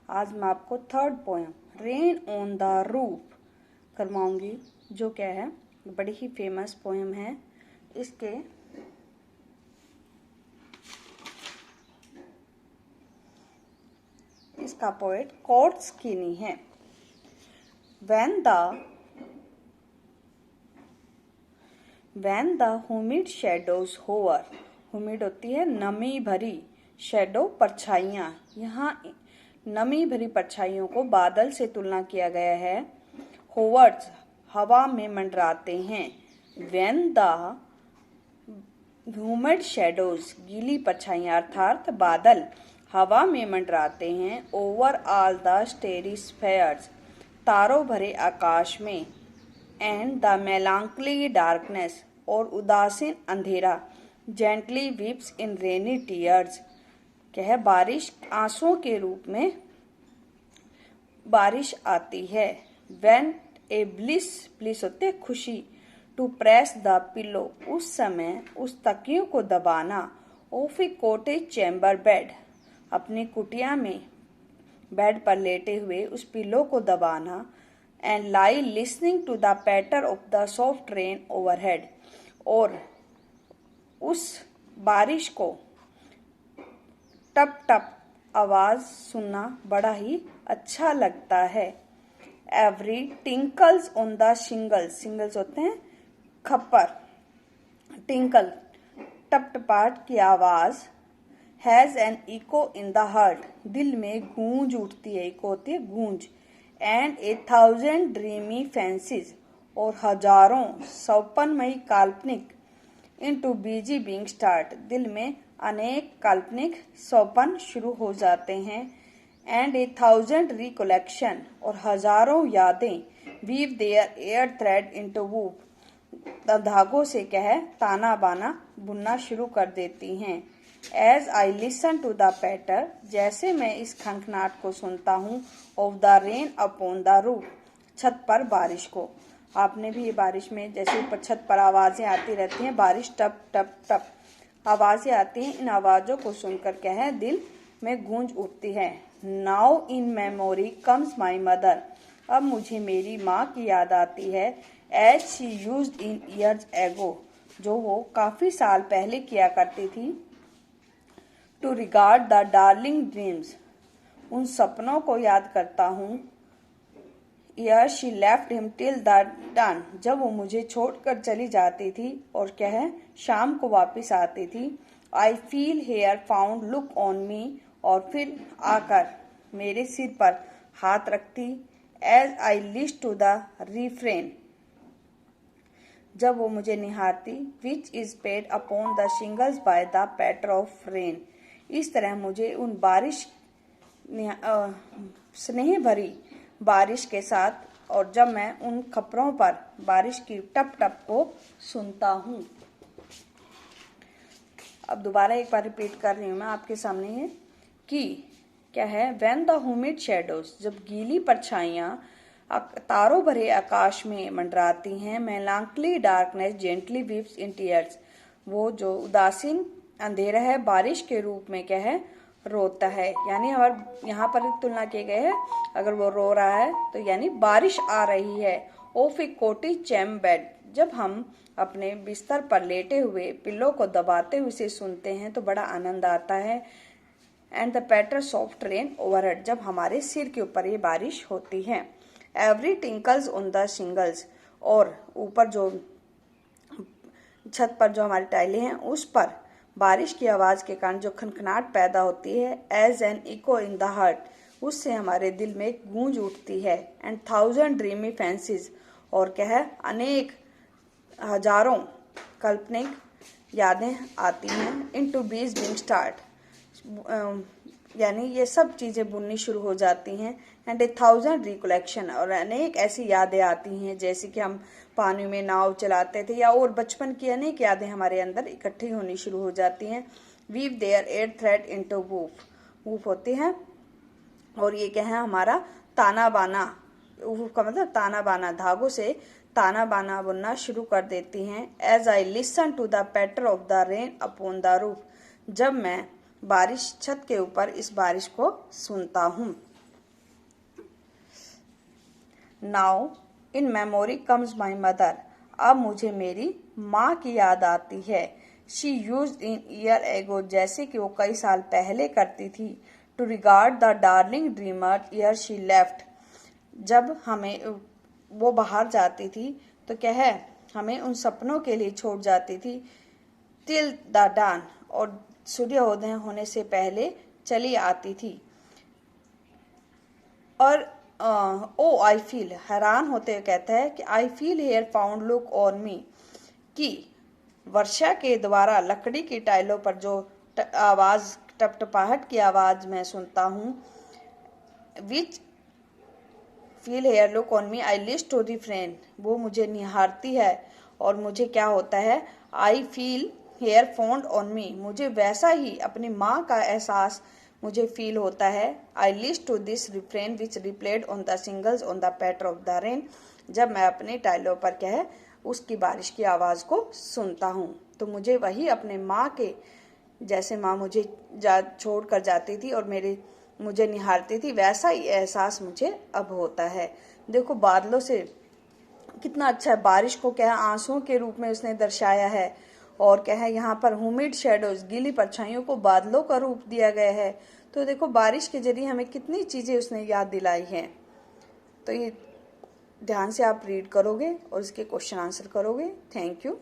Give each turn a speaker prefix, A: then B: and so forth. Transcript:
A: आज मैं आपको third poem rain on the roof करवाऊंगी, जो क्या है बड़ी ही फेमस पोएम है। इसका पोएट कोर्ट स्किनी है। When the humid shadows hover, humid होती है नमी भरी, शेडो परछाइयाँ, यहाँ नमी भरी परछाइयों को बादल से तुलना किया गया है। होवर्स हवा में मंडराते हैं। When the humid shadows गीली परछाइयाँ अर्थात बादल हवा में मंडराते हैं। ओवर ऑल द स्टेरी स्फेयर्स तारों भरे आकाश में। एंड द मेलांकली डार्कनेस और उदासीन अंधेरा जेंटली वीप्स इन रेनी टीयर्स, क्या है बारिश आंसुओं के रूप में बारिश आती है। व्हेन ए ब्लिस होते खुशी, टू प्रेस द पिलो उस समय उस तकियों को दबाना। Of A cottage chamber bed अपनी कुटिया में बेड पर लेटे हुए उस पिलो को दबाना। And lie listening to the patter of the soft rain overhead और उस बारिश को टप टप आवाज सुनना बड़ा ही अच्छा लगता है। Every tinkles on the shingles, shingles होते हैं खप्पर, टिंकल टपटपाट की आवाज। Has an echo in the heart दिल में गूंज उठती है, इको होती है गूंज। एंड 1000 ड्रीमी फैंसीज और हजारों सौपनमयी काल्पनिक। इनटू बीजी बीइंग स्टार्ट दिल में अनेक काल्पनिक सौपन शुरू हो जाते हैं। एंड 1000 रिकलेक्शन और हजारों यादें weave their air thread into woof धागों से क्या है ताना बाना बुनना शुरू कर देती हैं। As I listen to the patter जैसे मैं इस खनखनाट को सुनता हूँ। Of the rain upon the roof छत पर बारिश को। आपने भी ये बारिश में जैसे ऊपर छत पर आवाजें आती रहती हैं, बारिश टप टप टप आवाजें आती हैं, इन आवाजों को सुनकर क्या है दिल में गूंज उठती है। Now in memory comes my mother अब मुझे मेरी माँ की याद आती है। As she used in years ago जो वो काफी साल पहले किया करती थी। To regard the darling dreams उन सपनों को याद करता हूँ। Year she left him till the done जब वो मुझे छोड़कर चली जाती थी और क्या है शाम को वापस आती थी। I feel her found look on me और फिर आकर मेरे सिर पर हाथ रखती। As I list to the refrain जब वो मुझे निहारती। Which is played upon the shingles by the patter of rain इस तरह मुझे उन बारिश स्नेह भरी बारिश के साथ और जब मैं उन खपरों पर बारिश की टप टप को सुनता हूँ। अब दोबारा एक बार रिपीट कर रही हूँ मैं आपके सामने है कि क्या है। व्हेन द ह्यूमिड शैडोज जब गीली परछाइयाँ तारों भरे आकाश में मंडराती हैं। Melancholy darkness gently weeps in tears वो जो उदासीन अंधेरा है बारिश के रूप में क्या है रोता है। यानी हमारे यहाँ पर तुलना की गई है, अगर वो रो रहा है तो यानी बारिश आ रही है। Of A cottage charm bed जब हम अपने बिस्तर पर लेटे हुए पिल्लों को दबाते हुए इसे सुनते हैं तो बड़ा आनंद आता है। And the patter soft rain overhead जब हमारे सिर के ऊपर ये बारिश होती है। Every tinkles on the shingles और ऊपर जो छत पर जो हमारी टाइलें हैं उस पर बारिश की आवाज के कारण जो खनखनाट पैदा होती है। As an echo in the heart उससे हमारे दिल में गूंज उठती है। एंड 1000 ड्रीमी फैंसीज और क्या है अनेक हजारों काल्पनिक यादें आती हैं। इनटू बीज बीइंग स्टार्ट यानी ये सब चीजें बुननी शुरू हो जाती हैं। एंड 1000 रिकलेक्शन और अनेक ऐसी यादें आती हैं जैसे कि हम पानी में नाव चलाते थे या और बचपन की अनेक यादें हमारे अंदर इकट्ठी होनी शुरू हो जाती हैं। Weave their air thread into woof woof होती है और ये क्या है हमारा ताना बाना। वूफ का मतलब ताना बाना धागों से ताना बाना बुनना शुरू कर देती हैं। As I listen to the patter of the rain upon the roof जब मैं बारिश छत के ऊपर इस बारिश को सुनता हूँ। Now in memory comes my mother, अब मुझे मेरी माँ की याद आती है। She use in year ago, जैसे कि वो कई साल पहले करती थी। To regard the darling dreamer year she left, जब हमें वो बाहर जाती थी तो क्या है, हमें उन सपनों के लिए छोड़ जाती थी। टिल द डान, और सूर्योदय होने से पहले चली आती थी। और ओ आई फील, हैरान होते हुए कहता है कि I feel her found look on me, कि वर्षा के द्वारा लकड़ी की टाइलों पर जो आवाज, टपटपाहट की आवाज मैं सुनता हूँ, which feel her look on me I list to the friend, वो मुझे निहारती है और मुझे क्या होता है, I feel her fond on me, मुझे वैसा ही अपनी माँ का एहसास मुझे फील होता है। I list to this refrain which replayed on the shingles on the patter of the rain, जब मैं अपने टाइलों पर क्या है उसकी बारिश की आवाज़ को सुनता हूँ, तो मुझे वही अपने माँ के, जैसे माँ मुझे छोड़ कर जाती थी और मुझे निहारती थी, वैसा ही एहसास मुझे अब होता है। देखो बादलों से कितना अच्छा है, बारिश को क्या है आंसुओं के रूप में उसने दर्शाया है, और क्या है यहाँ पर ह्यूमिड शेडोज, गीली परछाइयों को बादलों का रूप दिया गया है। तो देखो बारिश के जरिए हमें कितनी चीज़ें उसने याद दिलाई हैं। तो ये ध्यान से आप रीड करोगे और इसके क्वेश्चन आंसर करोगे। Thank you.